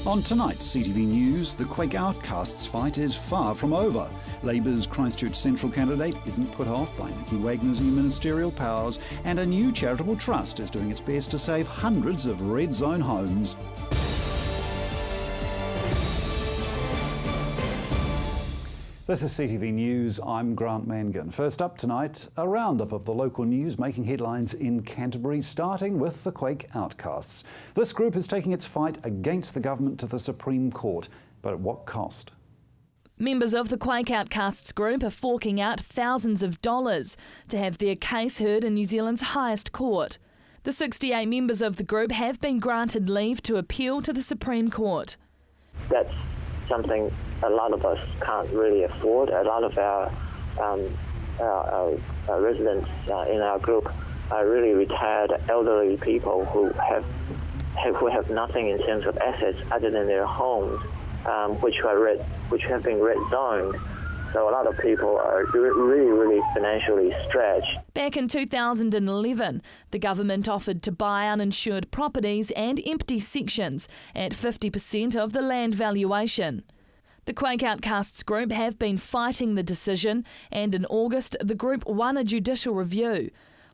On tonight's CTV News, the Quake Outcasts fight is far from over. Labour's Christchurch Central candidate isn't put off by Nicky Wagner's new ministerial powers, and a new charitable trust is doing its best to save hundreds of red zone homes. This is CTV News, I'm Grant Mangan. First up tonight, a roundup of the local news making headlines in Canterbury, starting with the Quake Outcasts. This group is taking its fight against the government to the Supreme Court, but at what cost? Members of the Quake Outcasts group are forking out thousands of dollars to have their case heard in New Zealand's highest court. The 68 members of the group have been granted leave to appeal to the Supreme Court. That's something a lot of us can't really afford. A lot of our residents in our group are really retired elderly people who have nothing in terms of assets other than their homes, which have been red zoned. So a lot of people are really financially stretched. Back in 2011, the government offered to buy uninsured properties and empty sections at 50% of the land valuation. The Quake Outcasts group have been fighting the decision, and in August the group won a judicial review.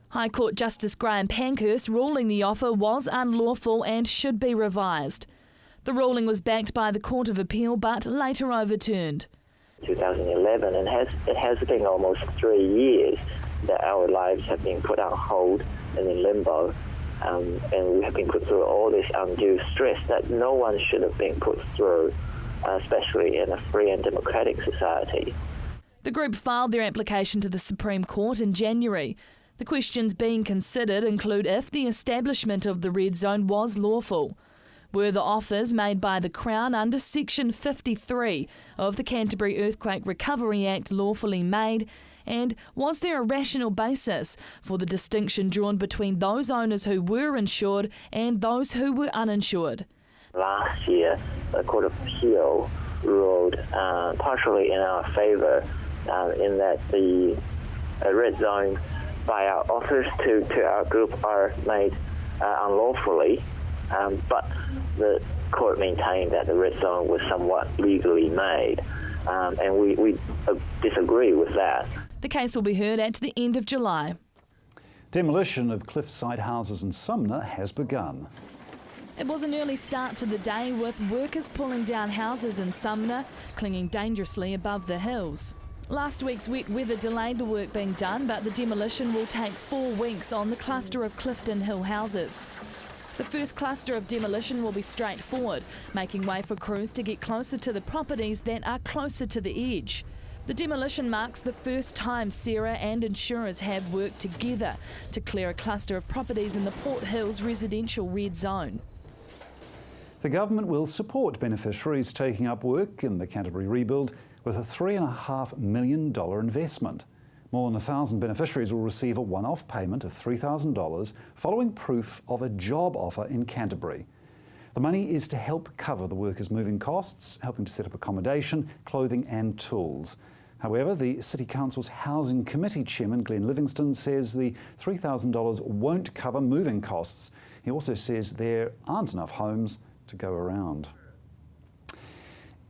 High Court Justice Graham Pankhurst ruling the offer was unlawful and should be revised. The ruling was backed by the Court of Appeal but later overturned. 2011, and it has been almost 3 years that our lives have been put on hold and in limbo, and we have been put through all this undue stress that no one should have been put through, especially in a free and democratic society. The group filed their application to the Supreme Court in January. The questions being considered include if the establishment of the red zone was lawful. Were the offers made by the Crown under Section 53 of the Canterbury Earthquake Recovery Act lawfully made? And was there a rational basis for the distinction drawn between those owners who were insured and those who were uninsured? Last year, the Court of Appeal ruled partially in our favour in that the red zone buyout offers to our group are made unlawfully. But the court maintained that the red zone was somewhat legally made, and we disagree with that. The case will be heard at the end of July. Demolition of cliffside houses in Sumner has begun. It was an early start to the day with workers pulling down houses in Sumner, clinging dangerously above the hills. Last week's wet weather delayed the work being done, but the demolition will take 4 weeks on the cluster of Clifton Hill houses. The first cluster of demolition will be straightforward, making way for crews to get closer to the properties that are closer to the edge. The demolition marks the first time Sarah and insurers have worked together to clear a cluster of properties in the Port Hills residential red zone. The government will support beneficiaries taking up work in the Canterbury rebuild with a $3.5 million investment. More than 1,000 beneficiaries will receive a one-off payment of $3,000 following proof of a job offer in Canterbury. The money is to help cover the workers' moving costs, helping to set up accommodation, clothing and tools. However, the City Council's Housing Committee Chairman Glenn Livingston says the $3,000 won't cover moving costs. He also says there aren't enough homes to go around.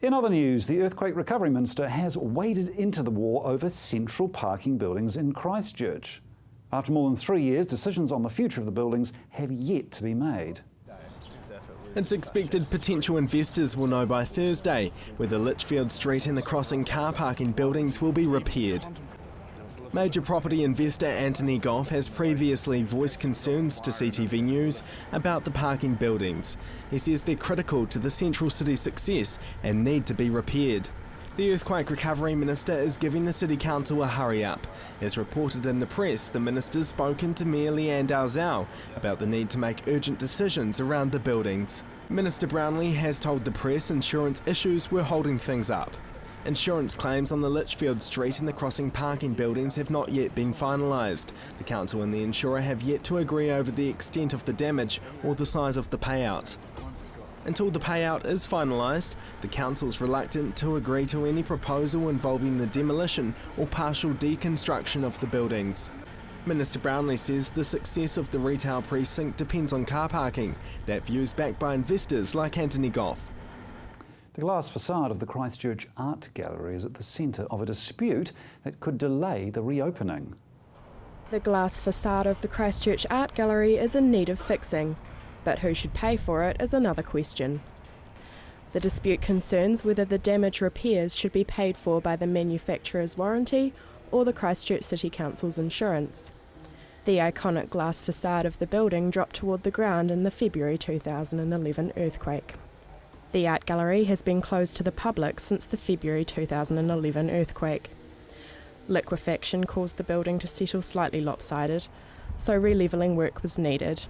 In other news, the Earthquake Recovery Minister has waded into the war over central parking buildings in Christchurch. After more than 3 years, decisions on the future of the buildings have yet to be made. It's expected potential investors will know by Thursday whether Litchfield Street and the crossing car parking buildings will be repaired. Major property investor Anthony Goff has previously voiced concerns to CTV News about the parking buildings. He says they're critical to the central city's success and need to be repaired. The Earthquake Recovery Minister is giving the City Council a hurry up. As reported in the press, the minister's spoken to Mayor Leanne Dalzell about the need to make urgent decisions around the buildings. Minister Brownlee has told the press insurance issues were holding things up. Insurance claims on the Litchfield Street and the crossing parking buildings have not yet been finalised. The council and the insurer have yet to agree over the extent of the damage or the size of the payout. Until the payout is finalised, the council's reluctant to agree to any proposal involving the demolition or partial deconstruction of the buildings. Minister Brownlee says the success of the retail precinct depends on car parking. That view is backed by investors like Anthony Goff. The glass facade of the Christchurch Art Gallery is at the centre of a dispute that could delay the reopening. The glass facade of the Christchurch Art Gallery is in need of fixing, but who should pay for it is another question. The dispute concerns whether the damage repairs should be paid for by the manufacturer's warranty or the Christchurch City Council's insurance. The iconic glass facade of the building dropped toward the ground in the February 2011 earthquake. The art gallery has been closed to the public since the February 2011 earthquake. Liquefaction caused the building to settle slightly lopsided, so re-levelling work was needed.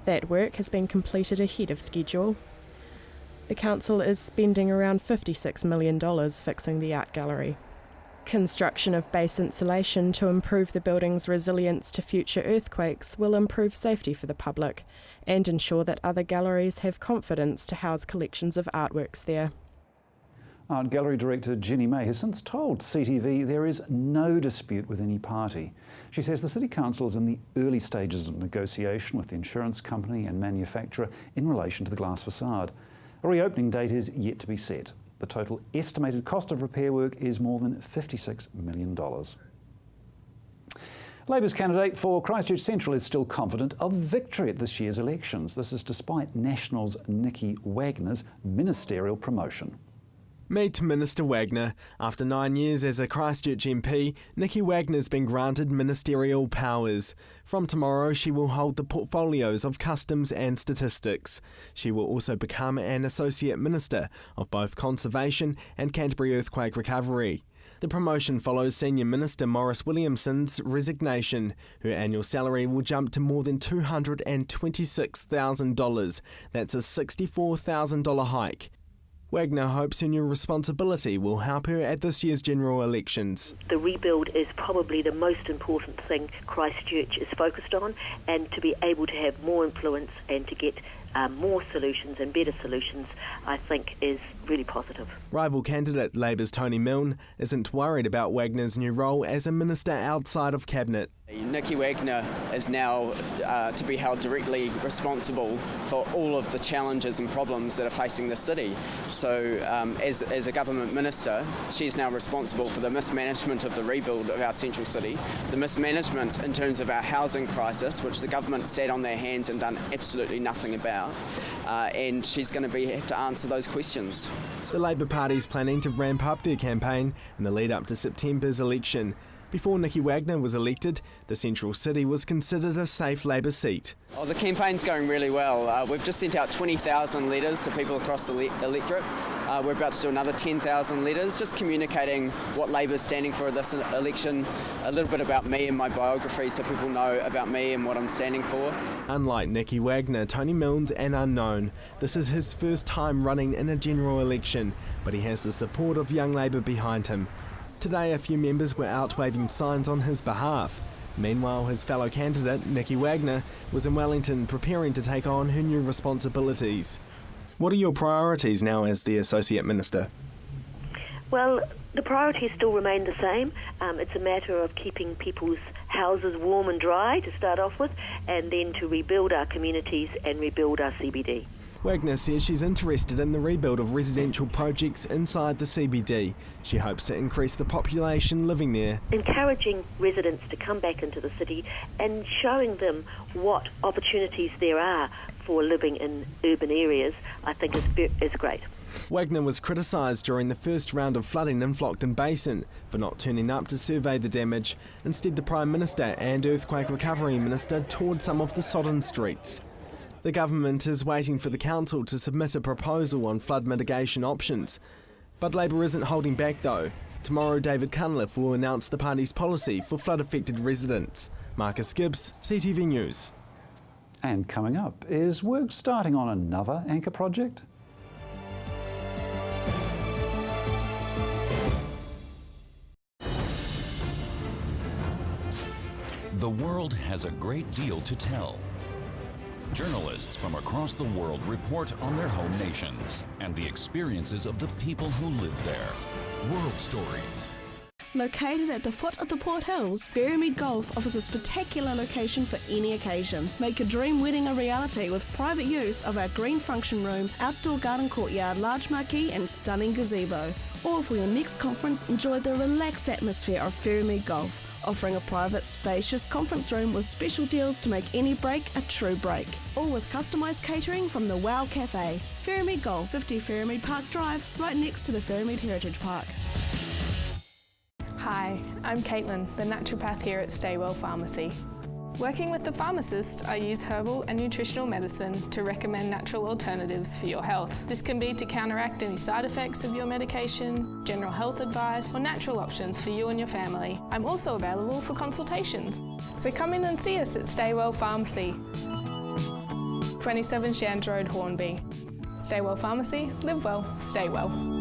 That work has been completed ahead of schedule. The council is spending around $56 million fixing the art gallery. Construction of base insulation to improve the building's resilience to future earthquakes will improve safety for the public and ensure that other galleries have confidence to house collections of artworks there. Art Gallery Director Jenny May has since told CTV there is no dispute with any party. She says the City Council is in the early stages of negotiation with the insurance company and manufacturer in relation to the glass facade. A reopening date is yet to be set. The total estimated cost of repair work is more than $56 million. Labor's candidate for Christchurch Central is still confident of victory at this year's elections. This is despite Nationals' Nicky Wagner's ministerial promotion. Meet Minister Wagner. After 9 years as a Christchurch MP, Nicky Wagner's been granted ministerial powers. From tomorrow, she will hold the portfolios of Customs and Statistics. She will also become an Associate Minister of both Conservation and Canterbury Earthquake Recovery. The promotion follows Senior Minister Maurice Williamson's resignation. Her annual salary will jump to more than $226,000. That's a $64,000 hike. Wagner hopes her new responsibility will help her at this year's general elections. The rebuild is probably the most important thing Christchurch is focused on, and to be able to have more influence and to get more solutions and better solutions, I think is really positive. Rival candidate Labor's Tony Milne isn't worried about Wagner's new role as a minister outside of Cabinet. Nicky Wagner is now to be held directly responsible for all of the challenges and problems that are facing the city. So as a government minister, she's now responsible for the mismanagement of the rebuild of our central city, the mismanagement in terms of our housing crisis, which the government sat on their hands and done absolutely nothing about, and she's going to have to answer those questions. The Labour Party's planning to ramp up their campaign in the lead up to September's election. Before Nicky Wagner was elected, the central city was considered a safe Labour seat. Oh, the campaign's going really well. We've just sent out 20,000 letters to people across the electorate. We're about to do another 10,000 letters, just communicating what Labour's standing for this election, a little bit about me and my biography so people know about me and what I'm standing for. Unlike Nicky Wagner, Tony Milne's an unknown. This is his first time running in a general election, but he has the support of Young Labour behind him. Today, a few members were out waving signs on his behalf. Meanwhile, his fellow candidate, Nicky Wagner, was in Wellington preparing to take on her new responsibilities. What are your priorities now as the Associate Minister? Well, the priorities still remain the same. It's a matter of keeping people's houses warm and dry to start off with, and then to rebuild our communities and rebuild our CBD. Wagner says she's interested in the rebuild of residential projects inside the CBD. She hopes to increase the population living there. Encouraging residents to come back into the city and showing them what opportunities there are for living in urban areas, I think is great. Wagner was criticised during the first round of flooding in Flockton Basin for not turning up to survey the damage. Instead, the Prime Minister and Earthquake Recovery Minister toured some of the sodden streets. The government is waiting for the council to submit a proposal on flood mitigation options. But Labour isn't holding back though. Tomorrow, David Cunliffe will announce the party's policy for flood-affected residents. Marcus Gibbs, CTV News. And coming up, is work starting on another anchor project? The world has a great deal to tell. Journalists from across the world report on their home nations and the experiences of the people who live there. World Stories. Located at the foot of the Port Hills, Berrymead Golf offers a spectacular location for any occasion. Make a dream wedding a reality with private use of our green function room, outdoor garden courtyard, large marquee and stunning gazebo. Or for your next conference, enjoy the relaxed atmosphere of Berrymead Golf, offering a private, spacious conference room with special deals to make any break a true break. All with customised catering from the Wow Cafe. Berrymead Golf, 50 Berrymead Park Drive, right next to the Berrymead Heritage Park. Hi, I'm Caitlin, the naturopath here at Staywell Pharmacy. Working with the pharmacist, I use herbal and nutritional medicine to recommend natural alternatives for your health. This can be to counteract any side effects of your medication, general health advice, or natural options for you and your family. I'm also available for consultations. So come in and see us at Staywell Pharmacy, 27 Shands Road, Hornby. Staywell Pharmacy, live well, stay well.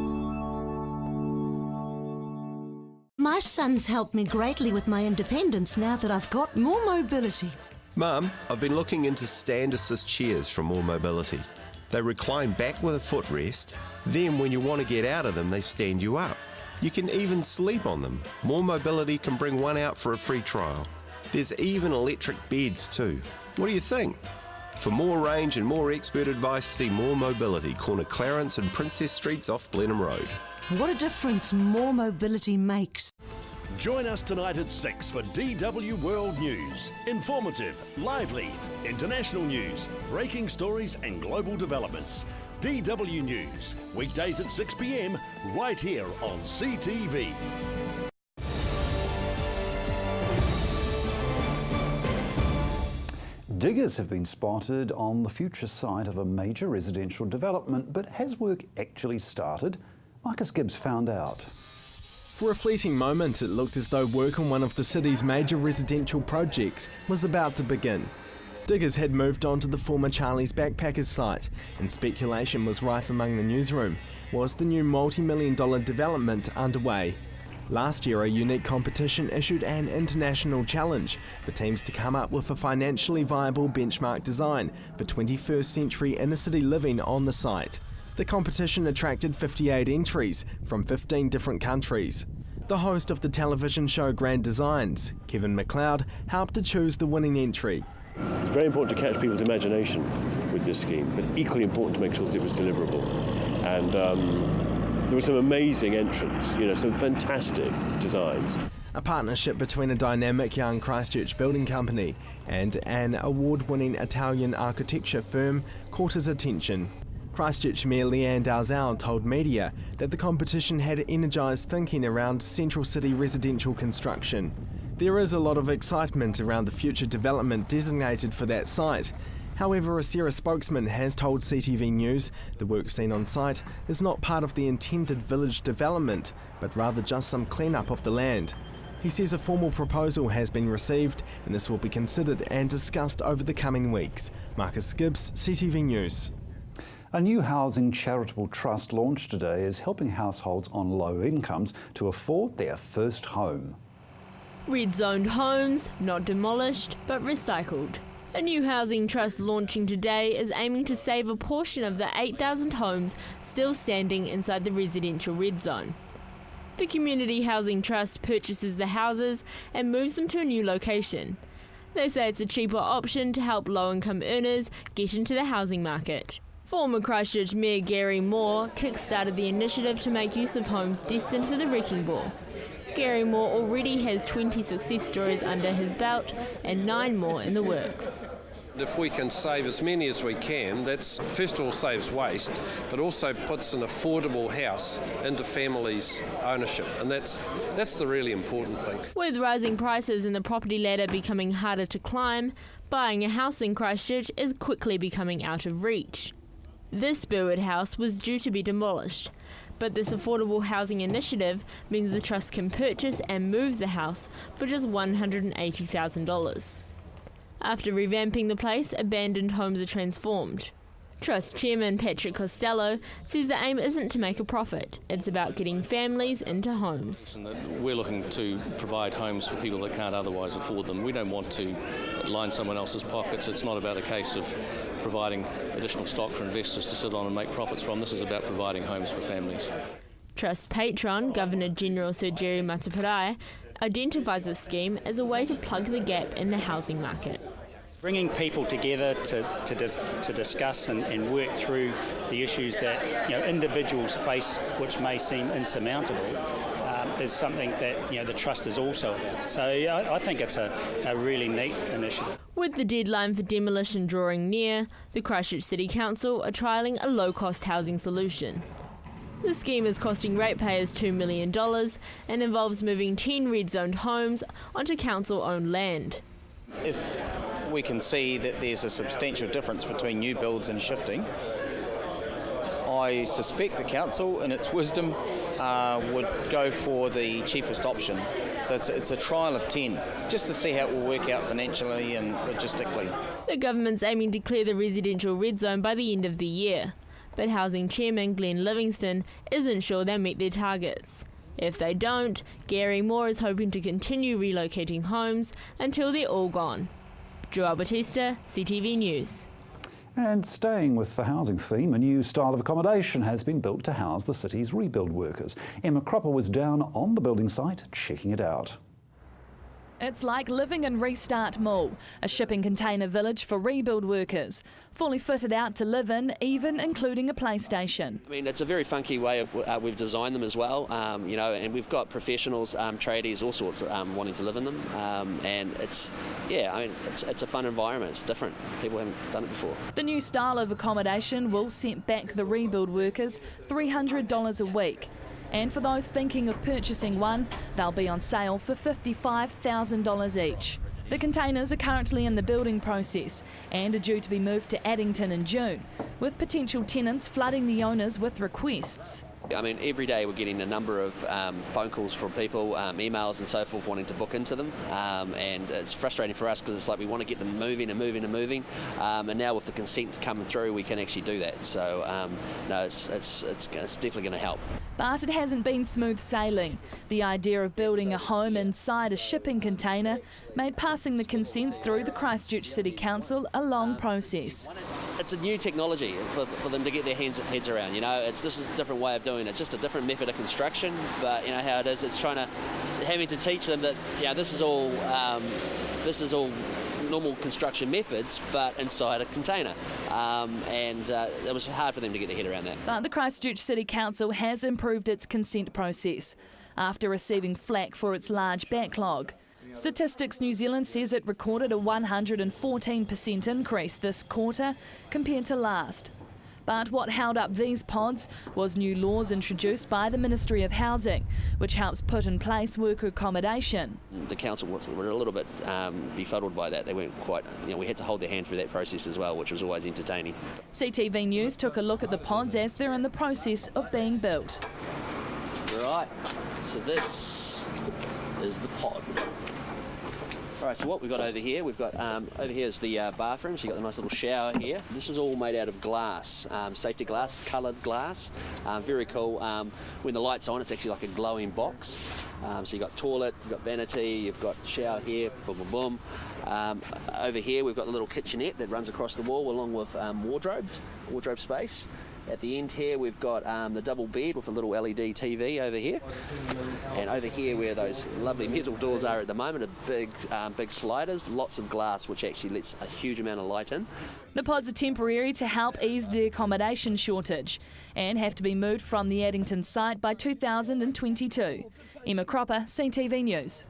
My son's helped me greatly with my independence now that I've got more mobility. Mum, I've been looking into stand assist chairs from More Mobility. They recline back with a footrest, then when you want to get out of them, they stand you up. You can even sleep on them. More Mobility can bring one out for a free trial. There's even electric beds too. What do you think? For more range and more expert advice, see More Mobility, corner Clarence and Princess Streets off Blenheim Road. What a difference more mobility makes. Join us tonight at 6 for DW World News. Informative, lively, international news, breaking stories and global developments. DW News, weekdays at 6 p.m, right here on CTV. Diggers have been spotted on the future site of a major residential development, but has work actually started? Marcus Gibbs found out. For a fleeting moment, it looked as though work on one of the city's major residential projects was about to begin. Diggers had moved on to the former Charlie's Backpackers site, and speculation was rife among the newsroom. Was the new multi-million-dollar development underway? Last year, a unique competition issued an international challenge for teams to come up with a financially viable benchmark design for 21st century inner-city living on the site. The competition attracted 58 entries from 15 different countries. The host of the television show Grand Designs, Kevin McLeod, helped to choose the winning entry. It's very important to catch people's imagination with this scheme, but equally important to make sure that it was deliverable. And there were some amazing entrants, some fantastic designs. A partnership between a dynamic young Christchurch building company and an award-winning Italian architecture firm caught his attention. Christchurch Mayor Leanne Dalzell told media that the competition had energised thinking around central city residential construction. There is a lot of excitement around the future development designated for that site. However, a Sarah spokesman has told CTV News the work seen on site is not part of the intended village development, but rather just some clean-up of the land. He says a formal proposal has been received and this will be considered and discussed over the coming weeks. Marcus Gibbs, CTV News. A new housing charitable trust launched today is helping households on low incomes to afford their first home. Red-zoned homes, not demolished, but recycled. A new housing trust launching today is aiming to save a portion of the 8,000 homes still standing inside the residential red zone. The Community Housing Trust purchases the houses and moves them to a new location. They say it's a cheaper option to help low-income earners get into the housing market. Former Christchurch Mayor Gary Moore kick-started the initiative to make use of homes destined for the wrecking ball. Gary Moore already has 20 success stories under his belt and 9 more in the works. If we can save as many as we can, that's first of all saves waste, but also puts an affordable house into families' ownership, and that's the really important thing. With rising prices and the property ladder becoming harder to climb, buying a house in Christchurch is quickly becoming out of reach. This Burwood house was due to be demolished, but this affordable housing initiative means the trust can purchase and move the house for just $180,000. After revamping the place, abandoned homes are transformed. Trust Chairman Patrick Costello says the aim isn't to make a profit, it's about getting families into homes. We're looking to provide homes for people that can't otherwise afford them. We don't want to line someone else's pockets. It's not about a case of providing additional stock for investors to sit on and make profits from. This is about providing homes for families. Trust patron, Governor-General Sir Jerry Mataparai, identifies this scheme as a way to plug the gap in the housing market. Bringing people together to discuss and work through the issues that individuals face, which may seem insurmountable, is something that the Trust is also about. So I think it's a really neat initiative. With the deadline for demolition drawing near, the Christchurch City Council are trialling a low-cost housing solution. The scheme is costing ratepayers $2 million and involves moving 10 red-zoned homes onto council-owned land. If we can see that there's a substantial difference between new builds and shifting, I suspect the council, in its wisdom, would go for the cheapest option. So it's a trial of 10, just to see how it will work out financially and logistically. The government's aiming to clear the residential red zone by the end of the year, but Housing Chairman Glenn Livingston isn't sure they'll meet their targets. If they don't, Gary Moore is hoping to continue relocating homes until they're all gone. Joel Batista, CTV News. And staying with the housing theme, a new style of accommodation has been built to house the city's rebuild workers. Emma Cropper was down on the building site checking it out. It's like living in Restart Mall, a shipping container village for rebuild workers. Fully fitted out to live in, even including a PlayStation. I mean, it's a very funky way of we've designed them as well, and we've got professionals, tradies, all sorts wanting to live in them, and it's a fun environment. It's different. People haven't done it before. The new style of accommodation will set back the rebuild workers $300 a week. And for those thinking of purchasing one, they'll be on sale for $55,000 each. The containers are currently in the building process and are due to be moved to Addington in June, with potential tenants flooding the owners with requests. I mean, every day we're getting a number of phone calls from people, emails and so forth wanting to book into them, and it's frustrating for us because it's like we want to get them moving, and now with the consent coming through we can actually do that. So no, it's definitely going to help. But it hasn't been smooth sailing. The idea of building a home inside a shipping container made passing the consents through the Christchurch City Council a long process. It's a new technology for them to get their heads around. This is a different way of doing it. It's just a different method of construction, but how it is. It's having to teach them that this is all normal construction methods, but inside a container, and it was hard for them to get their head around that. But the Christchurch City Council has improved its consent process after receiving flack for its large backlog. Statistics New Zealand says it recorded a 114% increase this quarter compared to last. But what held up these pods was new laws introduced by the Ministry of Housing, which helps put in place worker accommodation. The council were a little bit befuddled by that. They weren't quite, we had to hold their hand through that process as well, which was always entertaining. CTV News took a look at the pods as they're in the process of being built. Right, so this is the pod. All right, so what we've got over here, over here is the bathroom, so you've got the nice little shower here. This is all made out of glass, safety glass, coloured glass, very cool. When the light's on, it's actually like a glowing box. So you've got toilet, you've got vanity, you've got shower here, boom, boom, boom. Over here, we've got the little kitchenette that runs across the wall along with wardrobe space. At the end here, we've got the double bed with a little LED TV over here. And over here, where those lovely metal doors are at the moment, are big sliders, lots of glass, which actually lets a huge amount of light in. The pods are temporary to help ease the accommodation shortage and have to be moved from the Addington site by 2022. Emma Cropper, CTV News.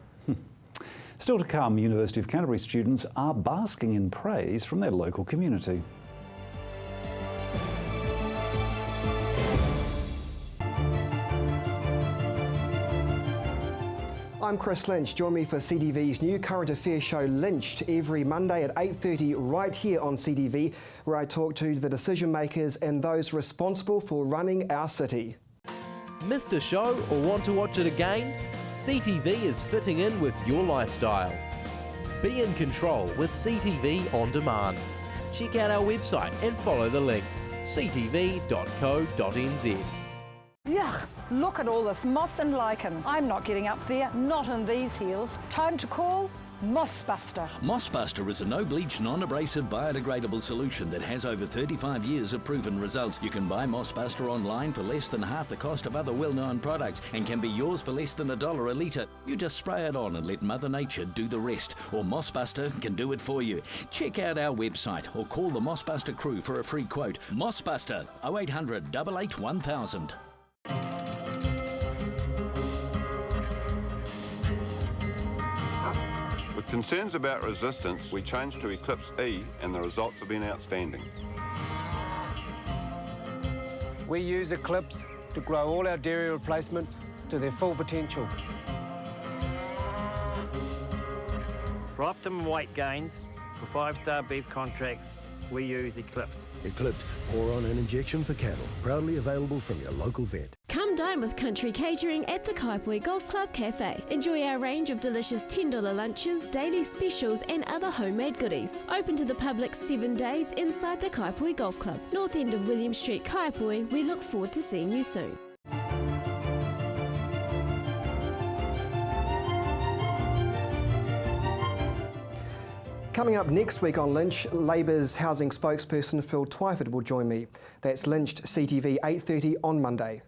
Still to come, University of Canterbury students are basking in praise from their local community. I'm Chris Lynch. Join me for CTV's new current affairs show Lynched every Monday at 8:30 right here on CTV, where I talk to the decision makers and those responsible for running our city. Missed a show or want to watch it again? CTV is fitting in with your lifestyle. Be in control with CTV On Demand. Check out our website and follow the links, ctv.co.nz. Yuck, look at all this moss and lichen. I'm not getting up there, not in these heels. Time to call Mossbuster. Mossbuster is a no-bleach, non-abrasive, biodegradable solution that has over 35 years of proven results. You can buy Mossbuster online for less than half the cost of other well-known products and can be yours for less than $1 a litre. You just spray it on and let Mother Nature do the rest, or Mossbuster can do it for you. Check out our website or call the Mossbuster crew for a free quote. Mossbuster, 0800 88 1000. With concerns about resistance, we changed to Eclipse E and the results have been outstanding. We use Eclipse to grow all our dairy replacements to their full potential. For optimum weight gains, for 5-star beef contracts, we use Eclipse. Eclipse, boron and injection for cattle. Proudly available from your local vet. Come dine with Country Catering at the Kaipoi Golf Club Cafe. Enjoy our range of delicious $10 lunches, daily specials and other homemade goodies. Open to the public 7 days inside the Kaipoi Golf Club, north end of William Street, Kaipoi. We look forward to seeing you soon. Coming up next week on Lynch, Labour's housing spokesperson Phil Twyford will join me. That's Lynched CTV 8:30 on Monday.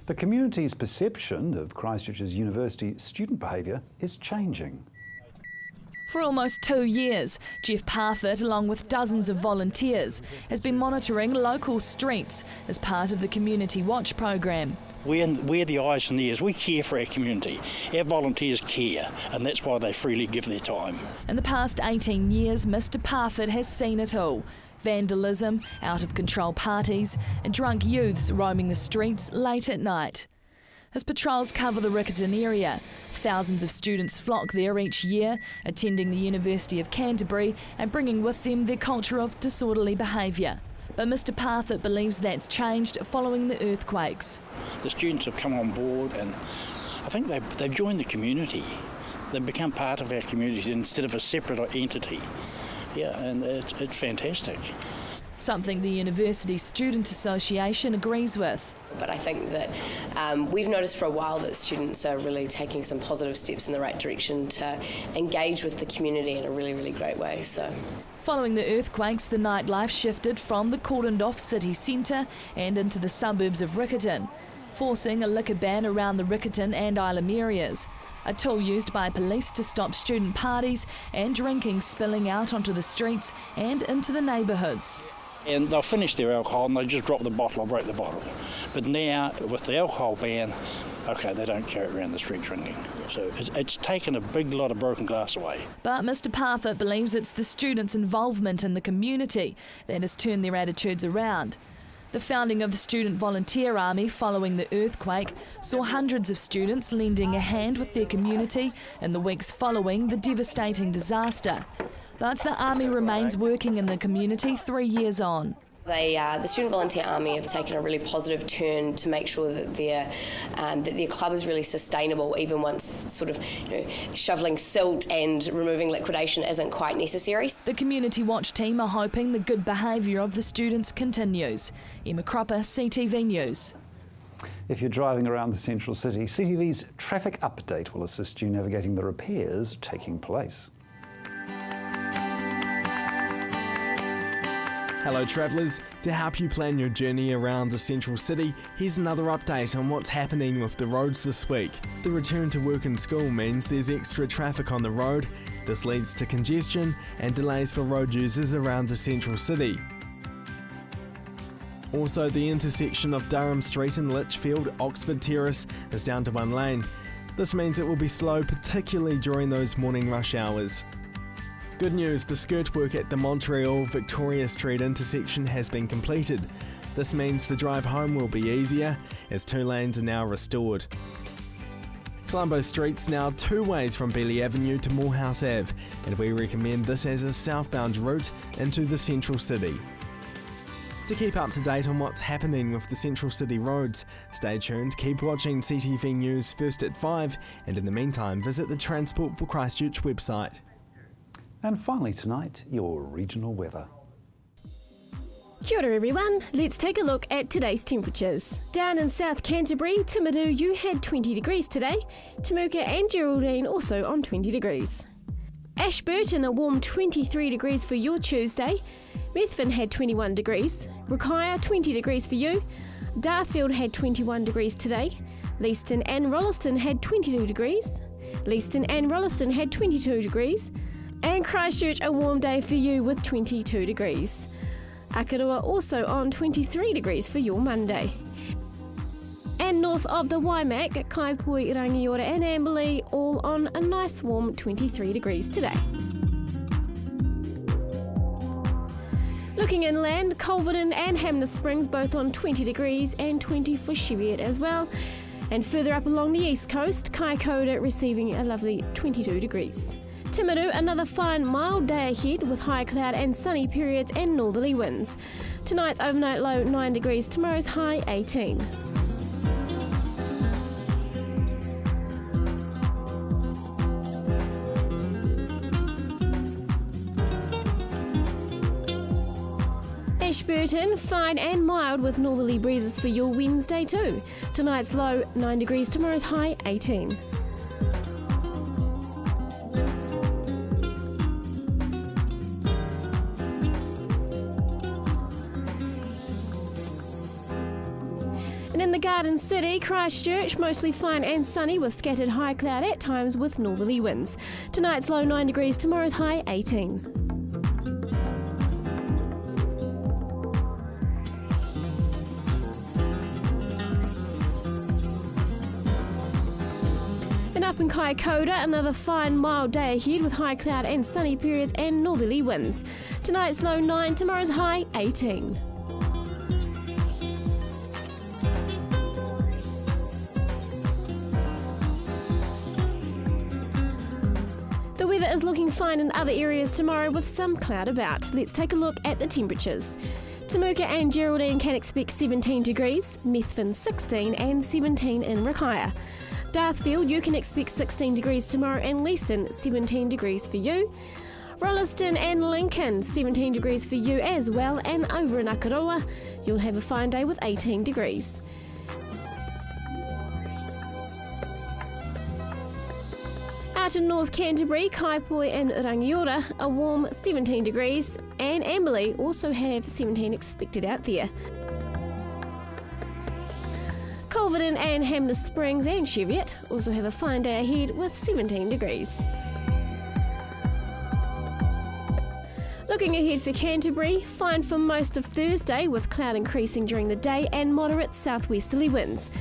The community's perception of Christchurch's university student behaviour is changing. For almost 2 years, Jeff Parfitt, along with dozens of volunteers, has been monitoring local streets as part of the Community Watch program. We're the eyes and ears. We care for our community. Our volunteers care, and that's why they freely give their time. In the past 18 years, Mr Parfitt has seen it all. Vandalism, out-of-control parties and drunk youths roaming the streets late at night. His patrols cover the Riccarton area. Thousands of students flock there each year, attending the University of Canterbury and bringing with them their culture of disorderly behaviour. But Mr Parfitt believes that's changed following the earthquakes. The students have come on board and I think they've joined the community. They've become part of our community instead of a separate entity. Yeah, and it's fantastic. Something the University Student Association agrees with. But I think that we've noticed for a while that students are really taking some positive steps in the right direction to engage with the community in a really, really great way. So. Following the earthquakes, the nightlife shifted from the cordoned-off city centre and into the suburbs of Riccarton, forcing a liquor ban around the Riccarton and Ilam areas, a tool used by police to stop student parties and drinking spilling out onto the streets and into the neighbourhoods. And they'll finish their alcohol and they just drop the bottle or break the bottle. But now, with the alcohol ban, okay, they don't carry it around the street drinking. So it's taken a big lot of broken glass away. But Mr Parfitt believes it's the students' involvement in the community that has turned their attitudes around. The founding of the Student Volunteer Army following the earthquake saw hundreds of students lending a hand with their community in the weeks following the devastating disaster. But the Army remains working in the community 3 years on. The Student Volunteer Army have taken a really positive turn to make sure that their club is really sustainable, even once sort of shoveling silt and removing liquidation isn't quite necessary. The Community Watch team are hoping the good behaviour of the students continues. Emma Cropper, CTV News. If you're driving around the central city, CTV's traffic update will assist you navigating the repairs taking place. Hello travellers, to help you plan your journey around the central city, here's another update on what's happening with the roads this week. The return to work and school means there's extra traffic on the road. This leads to congestion and delays for road users around the central city. Also, the intersection of Durham Street and Litchfield, Oxford Terrace is down to 1 lane. This means it will be slow, particularly during those morning rush hours. Good news, the skirt work at the Montreal Victoria Street intersection has been completed. This means the drive home will be easier as 2 lanes are now restored. Colombo Street's now 2 ways from Beeley Avenue to Morehouse Ave, and we recommend this as a southbound route into the central city. To keep up to date on what's happening with the central city roads, stay tuned, keep watching CTV News first at 5, and in the meantime visit the Transport for Christchurch website. And finally tonight, your regional weather. Kia ora everyone, let's take a look at today's temperatures. Down in South Canterbury, Timaru, you had 20 degrees today. Temuka and Geraldine also on 20 degrees. Ashburton, a warm 23 degrees for your Tuesday. Methven had 21 degrees. Rakaia, 20 degrees for you. Darfield had 21 degrees today. Leeston and Rolleston had 22 degrees. Leeston and Rolleston had 22 degrees. And Christchurch, a warm day for you with 22 degrees. Akaroa also on 23 degrees for your Monday. And north of the Waimak, Kaipoi, Rangiora and Amberley all on a nice warm 23 degrees today. Looking inland, Culverden and Hamner Springs both on 20 degrees and 20 for Cheviot as well. And further up along the east coast, Kaikoura receiving a lovely 22 degrees. Timaru, another fine mild day ahead with high cloud and sunny periods and northerly winds. Tonight's overnight low 9 degrees, tomorrow's high 18. Ashburton, fine and mild with northerly breezes for your Wednesday too. Tonight's low 9 degrees, tomorrow's high 18. And in the Garden City, Christchurch, mostly fine and sunny with scattered high cloud at times with northerly winds. Tonight's low 9 degrees, tomorrow's high 18. And up in Kaikoura, another fine mild day ahead with high cloud and sunny periods and northerly winds. Tonight's low 9, tomorrow's high 18. The weather is looking fine in other areas tomorrow with some cloud about. Let's take a look at the temperatures. Temuka and Geraldine can expect 17 degrees, Methven 16 and 17 in Rakaia. Darfield, you can expect 16 degrees tomorrow and Leeston 17 degrees for you. Rolleston and Lincoln 17 degrees for you as well, and over in Akaroa you'll have a fine day with 18 degrees. Out in North Canterbury, Kaipoi and Rangiora, a warm 17 degrees, and Amberley also have 17 expected out there. Culverden and Hamner Springs and Cheviot also have a fine day ahead with 17 degrees. Looking ahead for Canterbury, fine for most of Thursday with cloud increasing during the day and moderate southwesterly winds.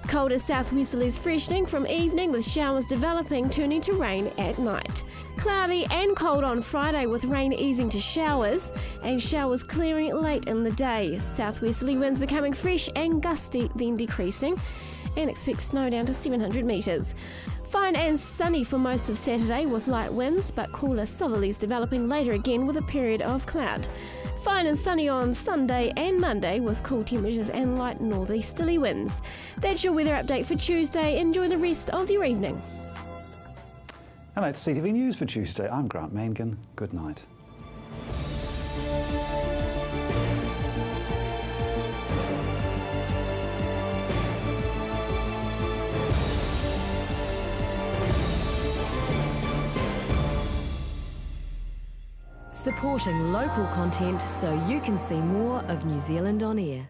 Colder southwesterlies freshening from evening with showers developing, turning to rain at night. Cloudy and cold on Friday with rain easing to showers and showers clearing late in the day. Southwesterly winds becoming fresh and gusty, then decreasing, and expect snow down to 700 metres. Fine and sunny for most of Saturday with light winds, but cooler southerlies developing later again with a period of cloud. Fine and sunny on Sunday and Monday with cool temperatures and light northeasterly winds. That's your weather update for Tuesday. Enjoy the rest of your evening. And that's CTV News for Tuesday. I'm Grant Mangan. Good night. Supporting local content so you can see more of New Zealand on air.